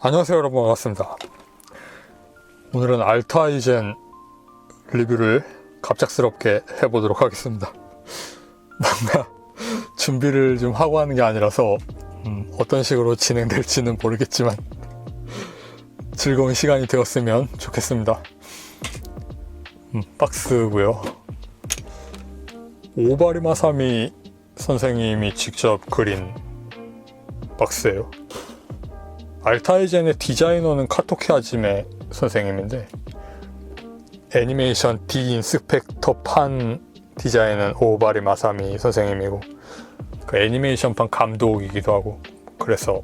안녕하세요 여러분, 반갑습니다. 오늘은 알타이젠 리뷰를 갑작스럽게 해보도록 하겠습니다. 뭔가 준비를 좀 하고 하는 게 아니라서 어떤 식으로 진행될지는 모르겠지만 즐거운 시간이 되었으면 좋겠습니다. 박스고요. 오바리 마사미 선생님이 직접 그린 박스예요. 알타이젠의 디자이너는 카토키 하지메 선생님인데 애니메이션 디 인스펙터판 디자인은 오바리 마사미 선생님이고 그 애니메이션판 감독이기도 하고 그래서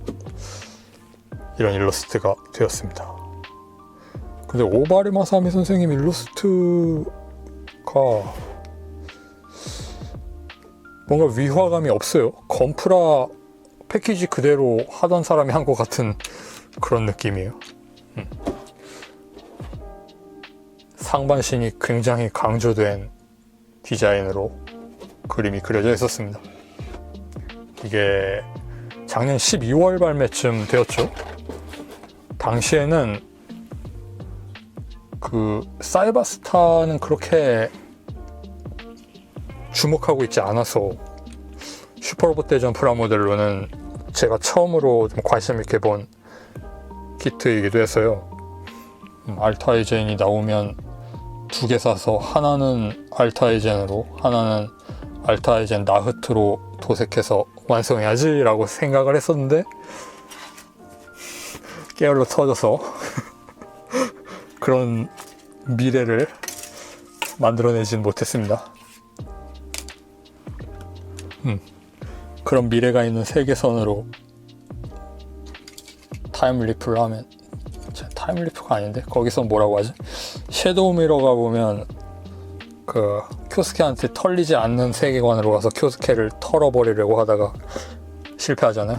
이런 일러스트가 되었습니다. 근데 오바리 마사미 선생님 일러스트가 뭔가 위화감이 없어요. 건프라 패키지 그대로 하던 사람이 한 것 같은 그런 느낌이에요. 상반신이 굉장히 강조된 디자인으로 그림이 그려져 있었습니다. 이게 작년 12월 발매쯤 되었죠. 당시에는 그 사이버스타는 그렇게 주목하고 있지 않아서 슈퍼로봇 대전 프라모델로는 제가 처음으로 좀 관심 있게 본 키트이기도 했어요. 알타이젠이 나오면 2개 사서 하나는 알타이젠으로 하나는 알타이젠 나흐트로 도색해서 완성해야지 라고 생각을 했었는데 깨알로 터져서 그런 미래를 만들어내진 못했습니다. 그런 미래가 있는 세계선으로 타임리프를 하면 타임리프가 아닌데 거기서 뭐라고 하지? 섀도우 미러가 보면 그 쿄스케한테 털리지 않는 세계관으로 가서 쿄스케를 털어버리려고 하다가 실패하잖아요.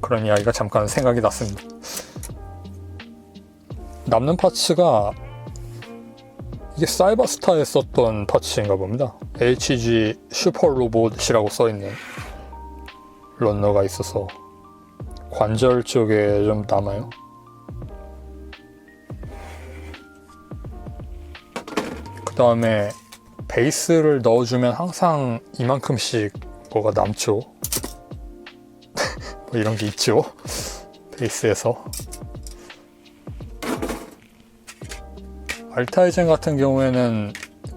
그런 이야기가 잠깐 생각이 났습니다. 남는 파츠가 이게 사이버스타에 썼던 파츠인가 봅니다. HG 슈퍼로봇이라고 써있는 런너가 있어서 관절 쪽에 좀 남아요. 그 다음에 베이스를 넣어주면 항상 이만큼씩 뭐가 남죠. 뭐 이런 게 있죠. 베이스에서. 알타이젠 같은 경우에는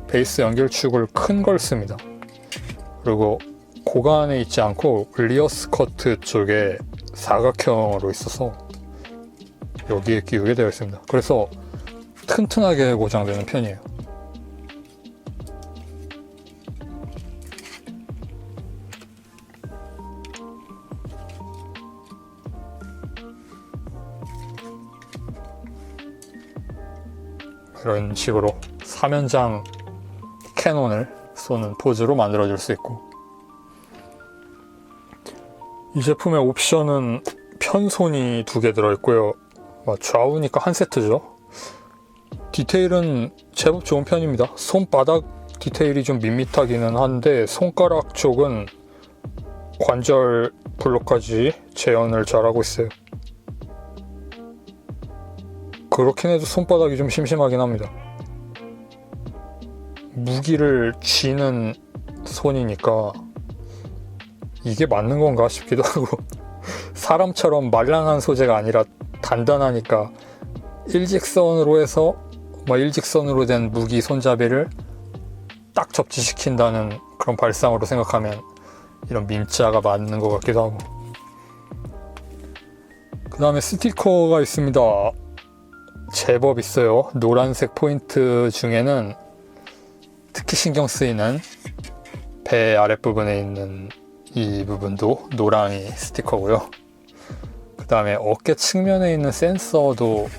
베이스 연결축을 큰 걸 씁니다. 그리고 고관에 있지 않고 리어 스커트 쪽에 사각형으로 있어서 여기에 끼우게 되어 있습니다. 그래서 튼튼하게 고정되는 편이에요. 이런 식으로 3연장 캐논을 쏘는 포즈로 만들어줄 수 있고, 이 제품의 옵션은 편손이 2개 들어있고요. 좌우니까 한 세트죠. 디테일은 제법 좋은 편입니다. 손바닥 디테일이 좀 밋밋하기는 한데 손가락 쪽은 관절 블록까지 재현을 잘하고 있어요. 그렇긴 해도 손바닥이 좀 심심하긴 합니다. 무기를 쥐는 손이니까 이게 맞는 건가 싶기도 하고 사람처럼 말랑한 소재가 아니라 단단하니까 일직선으로 해서 일직선으로 된 무기 손잡이를 딱 접지시킨다는 그런 발상으로 생각하면 이런 민자가 맞는 것 같기도 하고. 그 다음에 스티커가 있습니다. 제법 있어요. 노란색 포인트 중에는 특히 신경 쓰이는 배 아랫부분에 있는 이 부분도 노랑이 스티커고요. 그 다음에 어깨 측면에 있는 센서도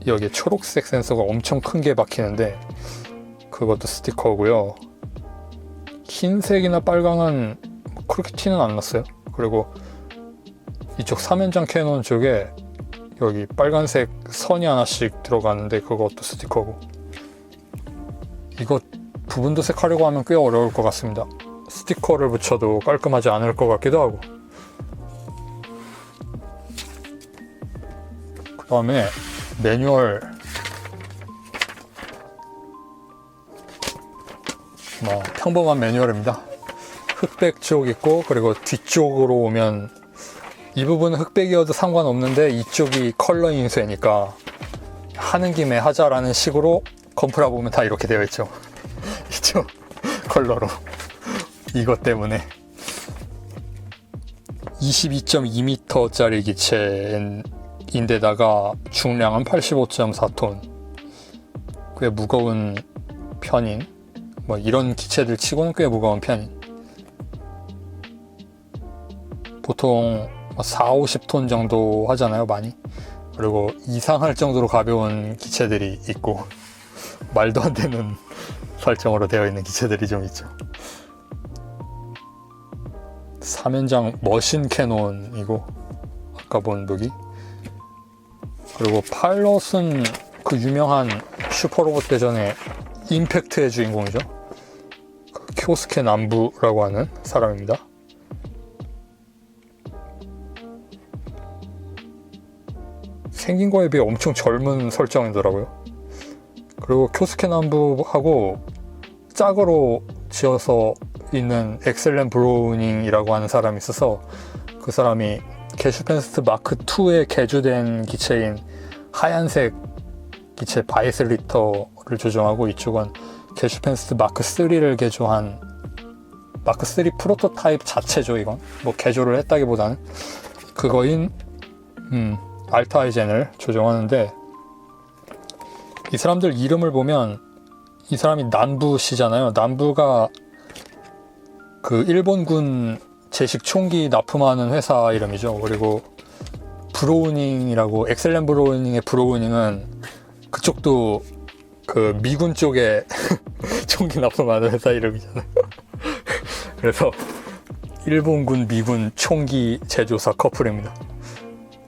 여기에 초록색 센서가 엄청 큰 게 박히는데 그것도 스티커고요. 흰색이나 빨강은 그렇게 티는 안 났어요. 그리고 이쪽 3연장 캐논 쪽에 여기 빨간색 선이 하나씩 들어가는데 그것도 스티커고, 이거 부분 도색하려고 하면 꽤 어려울 것 같습니다. 스티커를 붙여도 깔끔하지 않을 것 같기도 하고. 그다음에 매뉴얼 뭐 평범한 매뉴얼입니다. 흑백 쪽 있고, 그리고 뒤쪽으로 오면 이 부분은 흑백이어도 상관없는데 이쪽이 컬러 인쇄니까 하는 김에 하자라는 식으로 건프라 보면 다 이렇게 되어 있죠. 있죠? 컬러로. 이것 때문에 22.2m짜리 기체인데다가 중량은 85.4톤. 꽤 무거운 편인, 뭐 이런 기체들 치고는 꽤 무거운 편인. 보통 4, 50톤 정도 하잖아요, 많이. 그리고 이상할 정도로 가벼운 기체들이 있고, 말도 안 되는 설정으로 되어 있는 기체들이 좀 있죠. 3연장 머신 캐논이고, 아까 본 무기. 그리고 파일럿은 그 유명한 슈퍼로봇 대전의 임팩트의 주인공이죠. 그 쿄스케 남부라고 하는 사람입니다. 생긴 거에 비해 엄청 젊은 설정이더라고요. 그리고 쿄스케 남부하고 짝으로 지어서 있는 엑셀렌 브로우닝이라고 하는 사람이 있어서, 그 사람이 게슈펜스트 마크 2에 개조된 기체인 하얀색 기체 바이슬리터를 조종하고, 이쪽은 게슈펜스트 마크 3를 개조한 마크 3 프로토타입 자체죠. 이건 뭐 개조를 했다기보다는 그거인 알타이젠을 조종하는데, 이 사람들 이름을 보면 이 사람이 난부시잖아요. 난부가 그 일본군 제식 총기 납품하는 회사 이름이죠. 그리고 브로우닝이라고, 엑셀렌 브로우닝의 브로우닝은 그쪽도 그 미군 쪽에 총기 납품하는 회사 이름이잖아요. 그래서 일본군 미군 총기 제조사 커플입니다.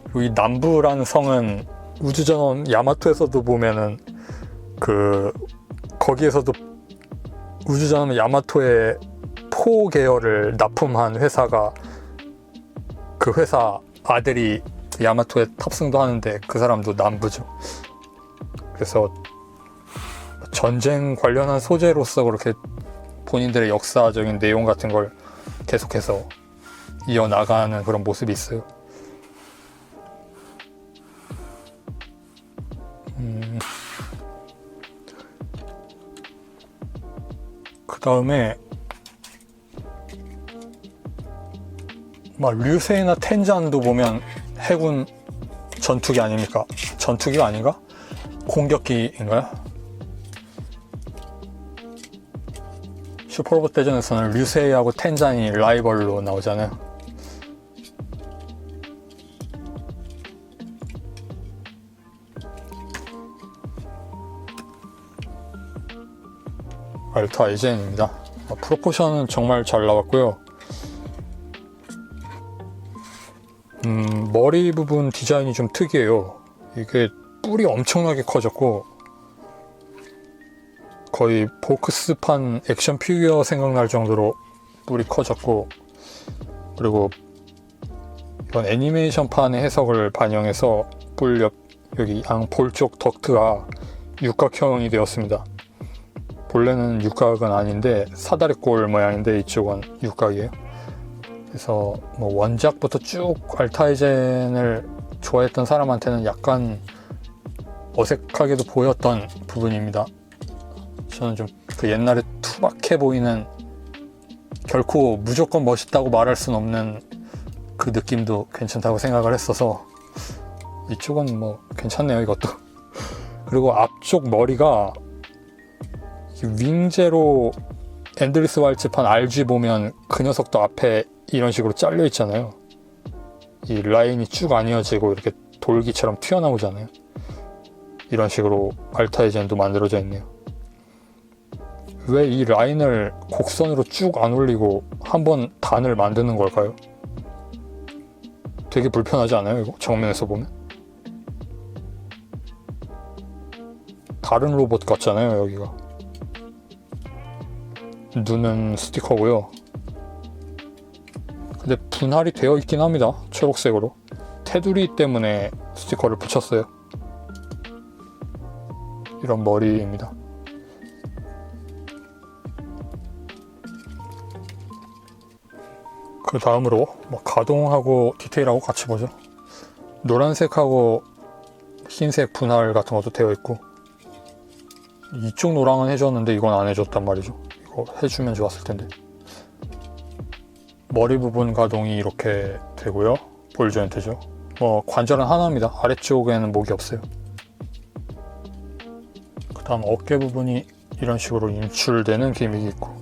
그리고 이 남부라는 성은 우주전원 야마토에서도 보면은 거기에서도 우주전원 야마토의 포 계열을 납품한 회사가, 그 회사 아들이 야마토에 탑승도 하는데 그 사람도 남부죠. 그래서 전쟁 관련한 소재로서 그렇게 본인들의 역사적인 내용 같은 걸 계속해서 이어나가는 그런 모습이 있어요. 그 다음에 막 류세이나 텐잔도 보면 해군 전투기 아닙니까? 전투기가 아닌가? 공격기인가요? 슈퍼로봇 대전에서는 류세이하고 텐잔이 라이벌로 나오잖아요. 알타이젠입니다. 프로포션은 정말 잘 나왔고요. 머리 부분 디자인이 좀 특이해요. 이게 뿔이 엄청나게 커졌고, 거의 보크스판 액션 피규어 생각날 정도로 뿔이 커졌고, 그리고 이건 애니메이션판의 해석을 반영해서 뿔 옆 여기 양볼 쪽 덕트가 육각형이 되었습니다. 본래는 육각은 아닌데 사다리꼴 모양인데 이쪽은 육각이에요. 그래서 뭐 원작부터 쭉 알타이젠을 좋아했던 사람한테는 약간 어색하게도 보였던 부분입니다. 저는 좀 그 옛날에 투박해 보이는, 결코 무조건 멋있다고 말할 순 없는 그 느낌도 괜찮다고 생각을 했어서 이쪽은 뭐 괜찮네요, 이것도. 그리고 앞쪽 머리가 윙제로 앤드리스 왈츠판 RG 보면 그 녀석도 앞에 이런 식으로 잘려 있잖아요. 이 라인이 쭉 안 이어지고 이렇게 돌기처럼 튀어나오잖아요. 이런 식으로 알타이젠도 만들어져 있네요. 왜 이 라인을 곡선으로 쭉 안 올리고 한번 단을 만드는 걸까요? 되게 불편하지 않아요, 이거? 정면에서 보면? 다른 로봇 같잖아요, 여기가. 눈은 스티커고요. 근데 분할이 되어 있긴 합니다, 초록색으로. 테두리 때문에 스티커를 붙였어요. 이런 머리입니다. 그 다음으로 가동하고 디테일하고 같이 보죠. 노란색하고 흰색 분할 같은 것도 되어 있고, 이쪽 노랑은 해줬는데 이건 안 해줬단 말이죠. 이거 해주면 좋았을 텐데. 머리 부분 가동이 이렇게 되고요. 볼 조인트죠. 관절은 하나입니다. 아래쪽에는 목이 없어요. 그 다음 어깨 부분이 이런 식으로 인출되는 기믹이 있고,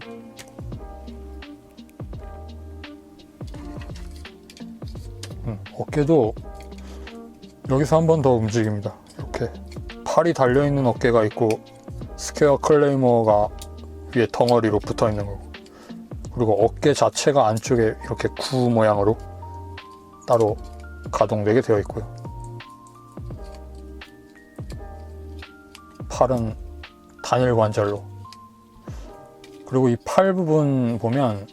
어깨도 여기서 한 번 더 움직입니다. 이렇게 팔이 달려있는 어깨가 있고, 스퀘어 클레이머가 위에 덩어리로 붙어있는 거고, 그리고 어깨 자체가 안쪽에 이렇게 구 모양으로 따로 가동되게 되어 있고요. 팔은 단일 관절로. 그리고 이 팔 부분 보면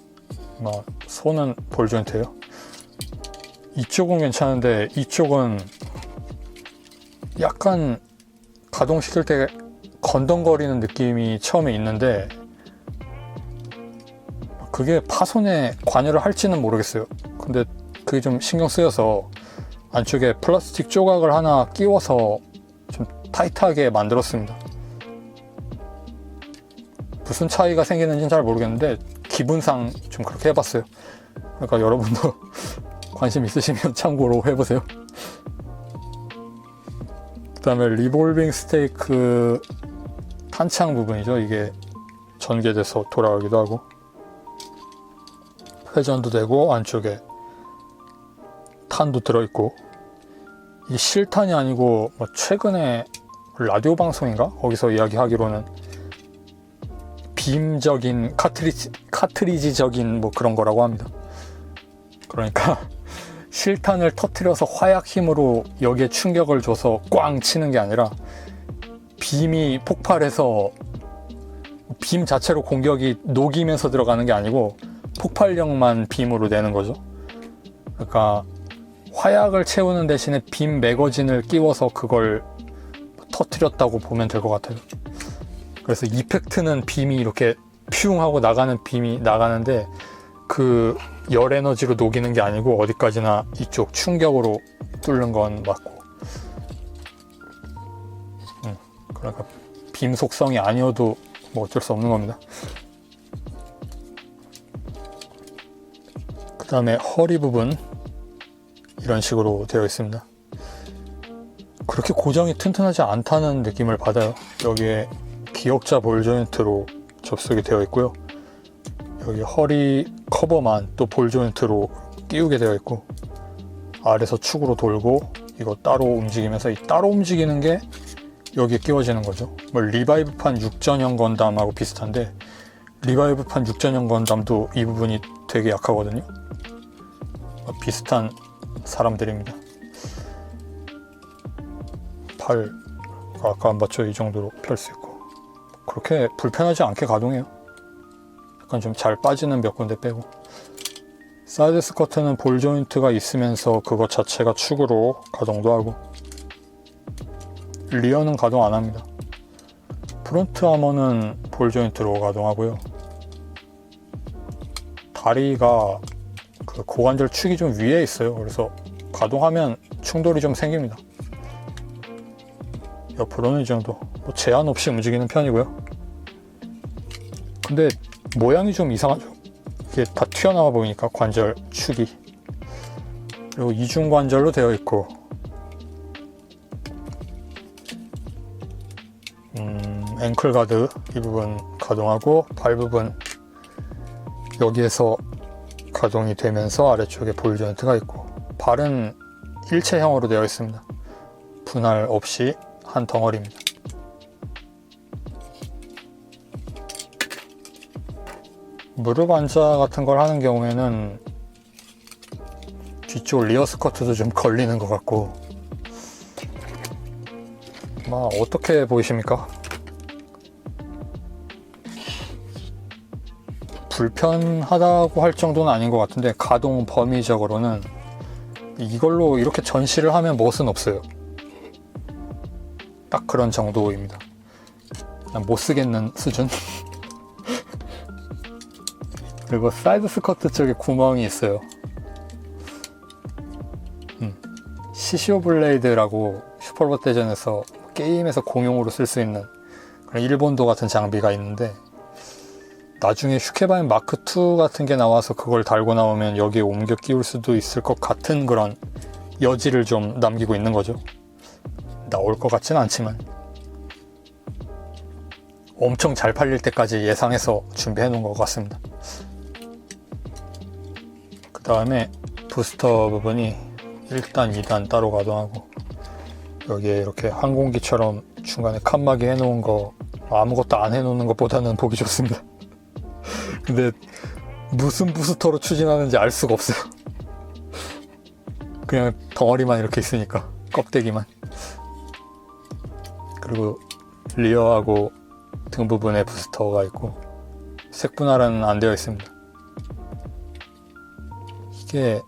손은 볼 조인트예요. 이쪽은 괜찮은데 이쪽은 약간 가동시킬 때 건덩거리는 느낌이 처음에 있는데, 그게 파손에 관여를 할지는 모르겠어요. 근데 그게 좀 신경 쓰여서 안쪽에 플라스틱 조각을 하나 끼워서 좀 타이트하게 만들었습니다. 무슨 차이가 생기는지는 잘 모르겠는데 기분상 좀 그렇게 해봤어요. 그러니까 여러분도 관심 있으시면 참고로 해보세요. 그 다음에 리볼빙 스테이크 탄창 부분이죠. 이게 전개돼서 돌아가기도 하고, 회전도 되고, 안쪽에 탄도 들어있고, 이 실탄이 아니고 최근에 라디오 방송인가? 거기서 이야기하기로는 빔적인 카트리지적인 그런 거라고 합니다. 그러니까 실탄을 터뜨려서 화약 힘으로 여기에 충격을 줘서 꽝 치는 게 아니라, 빔이 폭발해서 빔 자체로 공격이 녹이면서 들어가는 게 아니고 폭발력만 빔으로 내는 거죠. 그러니까 화약을 채우는 대신에 빔 매거진을 끼워서 그걸 터뜨렸다고 보면 될 것 같아요. 그래서 이펙트는 빔이 이렇게 퓨웅 하고 나가는 빔이 나가는데, 그 열 에너지로 녹이는 게 아니고 어디까지나 이쪽 충격으로 뚫는 건 맞고, 그러니까 빔 속성이 아니어도 어쩔 수 없는 겁니다. 그 다음에 허리 부분 이런 식으로 되어 있습니다. 그렇게 고정이 튼튼하지 않다는 느낌을 받아요. 여기에 기역자 볼 조인트로 접속이 되어 있고요. 여기 허리 커버만 또 볼 조인트로 끼우게 되어 있고, 아래에서 축으로 돌고 이거 따로 움직이면서, 이 따로 움직이는 게 여기에 끼워지는 거죠. 리바이브판 6전형 건담하고 비슷한데, 리바이브판 6전형 건담도 이 부분이 되게 약하거든요. 비슷한 사람들입니다. 팔 아까 안 봤죠? 이 정도로 펼 수 있고, 그렇게 불편하지 않게 가동해요. 약간 좀 잘 빠지는 몇 군데 빼고. 사이드 스커트는 볼 조인트가 있으면서 그것 자체가 축으로 가동도 하고, 리어는 가동 안 합니다. 프론트 아머는 볼 조인트로 가동하고요. 다리가 그 고관절 축이 좀 위에 있어요. 그래서 가동하면 충돌이 좀 생깁니다. 옆으로는 이 정도, 제한 없이 움직이는 편이고요. 근데 모양이 좀 이상하죠. 이게 다 튀어나와 보이니까 관절 축이. 그리고 이중 관절로 되어 있고, 앵클 가드 이 부분 가동하고, 발 부분 여기에서 가동이 되면서 아래쪽에 볼 조인트가 있고, 발은 일체형으로 되어 있습니다. 분할 없이 한 덩어리입니다. 무릎 앉아 같은 걸 하는 경우에는 뒤쪽 리어 스커트도 좀 걸리는 것 같고, 어떻게 보이십니까? 불편하다고 할 정도는 아닌 것 같은데, 가동 범위적으로는 이걸로 이렇게 전시를 하면 멋은 없어요. 딱 그런 정도입니다. 그냥 못 쓰겠는 수준. 그리고 사이드 스커트 쪽에 구멍이 있어요. 시시오 블레이드라고 슈퍼로봇 대전에서 게임에서 공용으로 쓸 수 있는 그런 일본도 같은 장비가 있는데, 나중에 슈케바인 마크 2 같은 게 나와서 그걸 달고 나오면 여기에 옮겨 끼울 수도 있을 것 같은 그런 여지를 좀 남기고 있는 거죠. 나올 것 같진 않지만 엄청 잘 팔릴 때까지 예상해서 준비해 놓은 것 같습니다. 그 다음에 부스터 부분이 1단, 2단 따로 가동하고, 여기에 이렇게 항공기처럼 중간에 칸막이 해놓은 거 아무것도 안 해놓는 것보다는 보기 좋습니다. 근데 무슨 부스터로 추진하는지 알 수가 없어요. 그냥 덩어리만 이렇게 있으니까, 껍데기만. 그리고 리어하고 등 부분에 부스터가 있고 색 분할은 안 되어 있습니다. 이게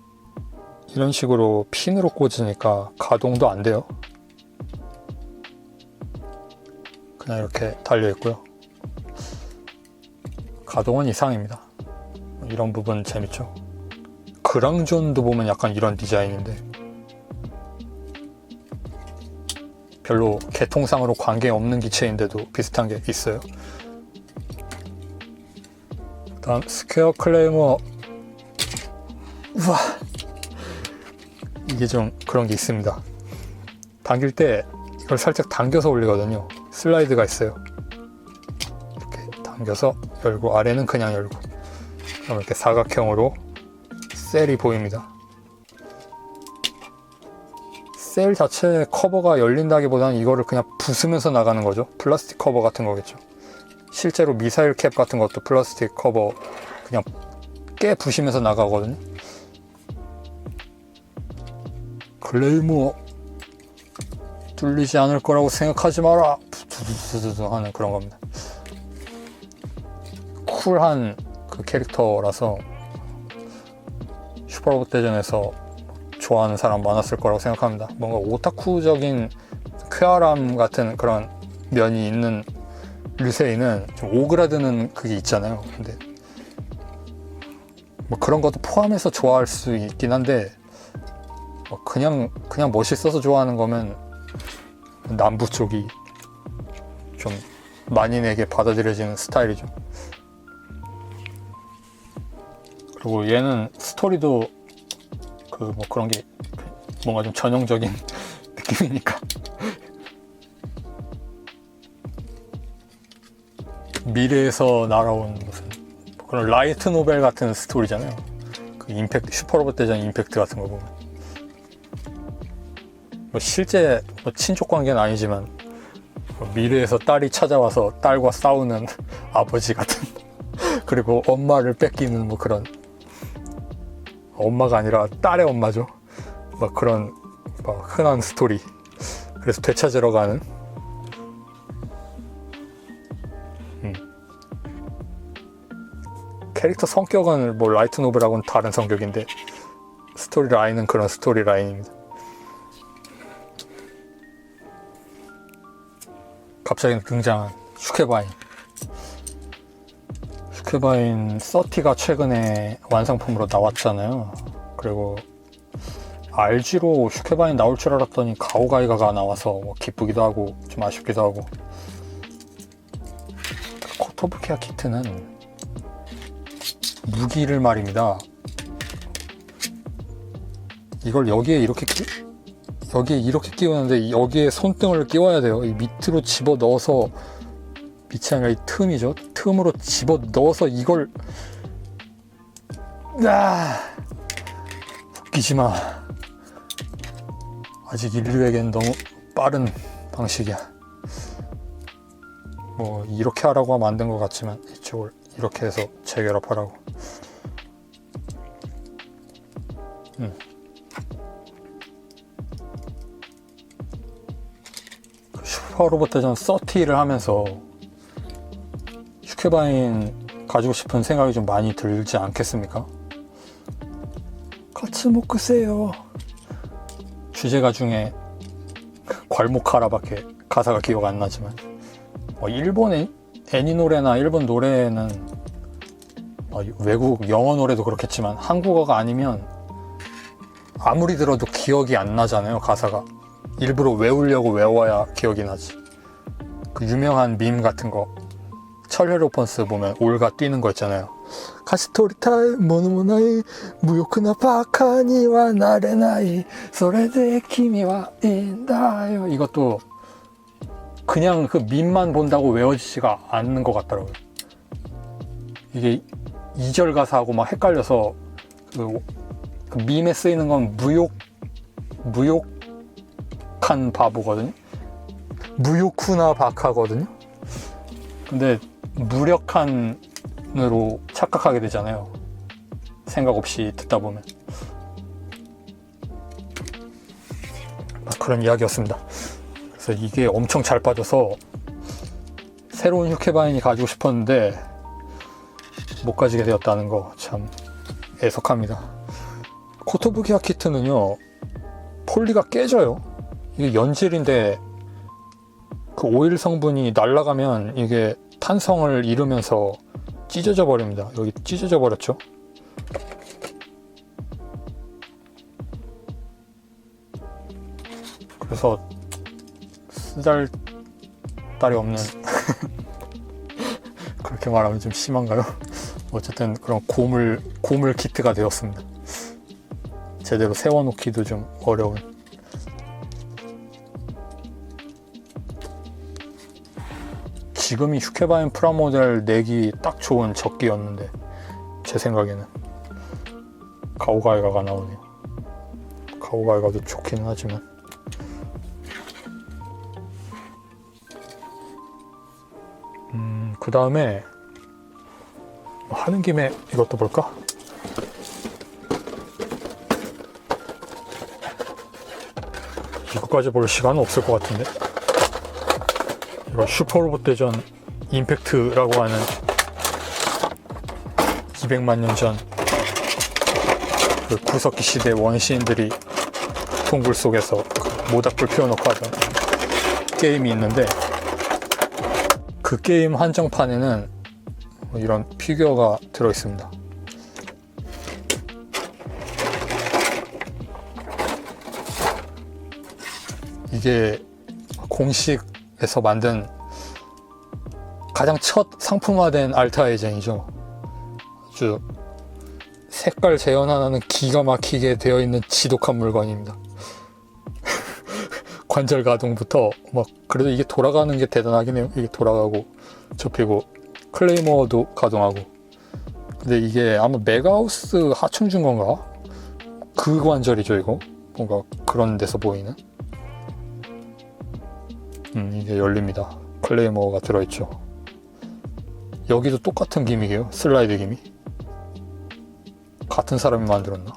이런 식으로 핀으로 꽂으니까 가동도 안 돼요. 그냥 이렇게 달려 있고요. 가동은 이상입니다. 이런 부분 재밌죠. 그랑존도 보면 약간 이런 디자인인데 별로 개통상으로 관계없는 기체인데도 비슷한 게 있어요. 다음 스퀘어 클레이머. 우와, 이게 좀 그런 게 있습니다. 당길 때 이걸 살짝 당겨서 올리거든요. 슬라이드가 있어요. 이렇게 당겨서 열고, 아래는 그냥 열고, 그럼 이렇게 사각형으로 셀이 보입니다. 셀 자체 커버가 열린다기보다는 이거를 그냥 부수면서 나가는 거죠. 플라스틱 커버 같은 거겠죠. 실제로 미사일 캡 같은 것도 플라스틱 커버 그냥 깨 부시면서 나가거든요. 클레이모 뚫리지 않을 거라고 생각하지 마라 두두두두 하는 그런 겁니다. 쿨한 그 캐릭터라서 슈퍼로봇 대전에서 좋아하는 사람 많았을 거라고 생각합니다. 뭔가 오타쿠적인 쾌활함 같은 그런 면이 있는 류세이는 좀 오그라드는 그게 있잖아요. 근데 뭐 그런 것도 포함해서 좋아할 수 있긴 한데, 그냥 멋있어서 좋아하는 거면 남부 쪽이 좀 만인에게 받아들여지는 스타일이죠. 그리고 얘는 스토리도 뭐 그런 게 뭔가 좀 전형적인 느낌이니까 미래에서 날아온 무슨 그런 라이트 노벨 같은 스토리잖아요. 그 임팩트, 슈퍼로봇 대전 임팩트 같은 거 보면 뭐 실제 친족 관계는 아니지만 미래에서 딸이 찾아와서 딸과 싸우는 아버지 같은 그리고 엄마를 뺏기는 뭐 그런, 엄마가 아니라 딸의 엄마죠. 막 그런 막 흔한 스토리. 그래서 되찾으러 가는. 캐릭터 성격은 뭐 라이트 노벨하고는 다른 성격인데 스토리 라인은 그런 스토리 라인입니다. 갑자기 등장한 슈케바인. 슈케바인 30가 최근에 완성품으로 나왔잖아요. 그리고 RG로 슈케바인 나올 줄 알았더니 가오가이가가 나와서 뭐 기쁘기도 하고 좀 아쉽기도 하고. 코토부키아 키트는 무기를 말입니다. 이걸 여기에 이렇게 끼우는데 여기에 손등을 끼워야 돼요. 이 밑으로 집어 넣어서, 밑이 아니라 이 틈이죠. 틈으로 집어 넣어서 이걸 웃기지 마. 아직 인류에겐 너무 빠른 방식이야. 뭐 이렇게 하라고 하면 안 된 것 같지만 이쪽을 이렇게 해서 재결합하라고. 슈퍼로봇 대전 30를 하면서 슈케바인 가지고 싶은 생각이 좀 많이 들지 않겠습니까? 같이 먹으세요. 주제가 중에 괄목하라밖에 가사가 기억 안 나지만 일본 애니 노래나 일본 노래는 외국 영어 노래도 그렇겠지만 한국어가 아니면 아무리 들어도 기억이 안 나잖아요. 가사가 일부러 외우려고 외워야 기억이 나지. 그 유명한 밈 같은 거 철혈로펀스 보면 올가 뛰는 거 있잖아요. 가시토리타이 모노모나이 무요크나 바카니와 나레나이 소레데 키미와 인다요. 이것도 그냥 그 밈만 본다고 외워지지가 않는 것 같더라고요. 이게 2절 가사하고 막 헷갈려서 그 밈에 쓰이는 건 무욕한 바보거든요. 무요쿠나 바카거든요. 근데 무력한으로 착각하게 되잖아요. 생각 없이 듣다 보면. 그런 이야기였습니다. 그래서 이게 엄청 잘 빠져서 새로운 휴케바인이 가지고 싶었는데 못 가지게 되었다는 거 참 애석합니다. 코토부키와 키트는요, 폴리가 깨져요. 이게 연질인데 그 오일 성분이 날아가면 이게 탄성을 잃으면서 찢어져 버립니다. 여기 찢어져 버렸죠. 그래서 쓰잘데기 없는 그렇게 말하면 좀 심한가요? 어쨌든 그런 고물 키트가 되었습니다. 제대로 세워놓기도 좀 어려운. 지금이 휴케바인 프라모델 내기 딱 좋은 적기였는데 제 생각에는 가오가이가가 나오네요. 가오가이가도 좋기는 하지만 그 다음에 하는 김에 이것도 볼까? 이것까지 볼 시간은 없을 것 같은데. 이거 슈퍼로봇 대전 임팩트라고 하는 200만 년 전 그 구석기 시대 원시인들이 동굴 속에서 모닥불 피워놓고 하던 게임이 있는데, 그 게임 한정판에는 이런 피규어가 들어있습니다. 이게 공식에서 만든 가장 첫 상품화된 알타이젠이죠. 아주 색깔 재현 하나는 기가 막히게 되어 있는 지독한 물건입니다. 관절 가동부터 막 그래도 이게 돌아가는 게 대단하긴 해요. 이게 돌아가고 접히고 클레이머도 가동하고. 근데 이게 아마 메가하우스 하충준 건가? 그 관절이죠 이거. 뭔가 그런 데서 보이는. 이게 열립니다. 클레이머가 들어있죠. 여기도 똑같은 기믹이에요. 슬라이드 기믹. 같은 사람이 만들었나?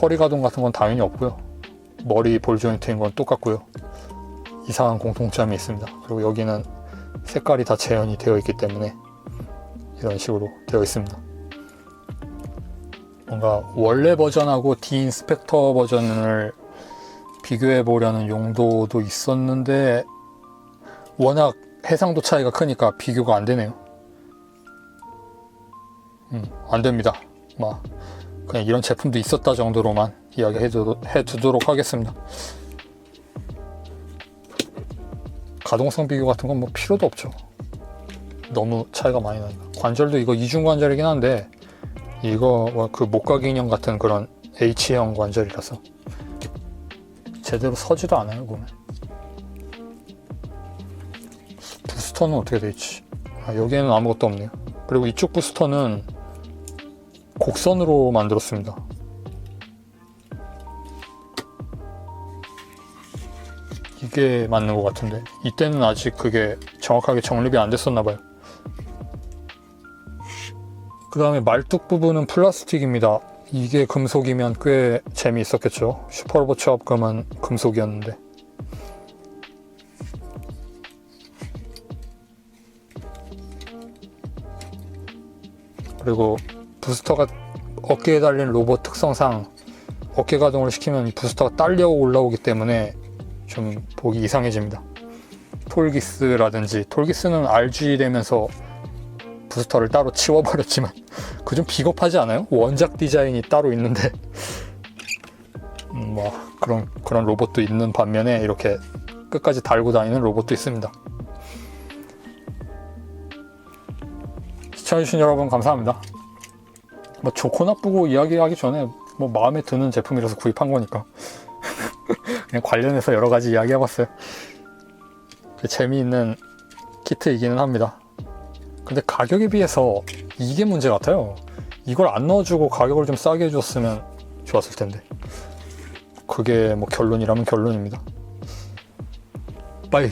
허리 가동 같은 건 당연히 없고요. 머리 볼 조인트인 건 똑같고요. 이상한 공통점이 있습니다. 그리고 여기는 색깔이 다 재현이 되어 있기 때문에 이런 식으로 되어 있습니다. 뭔가 원래 버전하고 디인스펙터 버전을 비교해 보려는 용도도 있었는데 워낙 해상도 차이가 크니까 비교가 안 되네요. 안 됩니다. 그냥 이런 제품도 있었다 정도로만 이야기해 두도록 하겠습니다. 가동성 비교 같은 건 필요도 없죠. 너무 차이가 많이 나니까. 관절도 이거 이중 관절이긴 한데 이거 그 목각 인형 같은 그런 H형 관절이라서 제대로 서지도 않아요 보면. 부스터는 어떻게 돼 있지? 여기에는 아무것도 없네요. 그리고 이쪽 부스터는 곡선으로 만들었습니다. 이게 맞는 것 같은데 이때는 아직 그게 정확하게 정립이 안 됐었나 봐요. 그 다음에 말뚝 부분은 플라스틱입니다. 이게 금속이면 꽤 재미있었겠죠. 슈퍼로봇 체업금은 금속이었는데. 그리고 부스터가 어깨에 달린 로봇 특성상 어깨 가동을 시키면 부스터가 딸려 올라오기 때문에 좀 보기 이상해집니다. 톨기스는 RG 되면서 부스터를 따로 치워버렸지만 그 좀 비겁하지 않아요? 원작 디자인이 따로 있는데 뭐 그런 로봇도 있는 반면에 이렇게 끝까지 달고 다니는 로봇도 있습니다. 시청해주신 여러분 감사합니다. 뭐 좋고 나쁘고 이야기하기 전에 뭐 마음에 드는 제품이라서 구입한 거니까 그냥 관련해서 여러 가지 이야기해봤어요. 재미있는 키트이기는 합니다. 근데 가격에 비해서 이게 문제 같아요. 이걸 안 넣어주고 가격을 좀 싸게 해줬으면 좋았을 텐데. 그게 뭐 결론이라면 결론입니다. 빠이.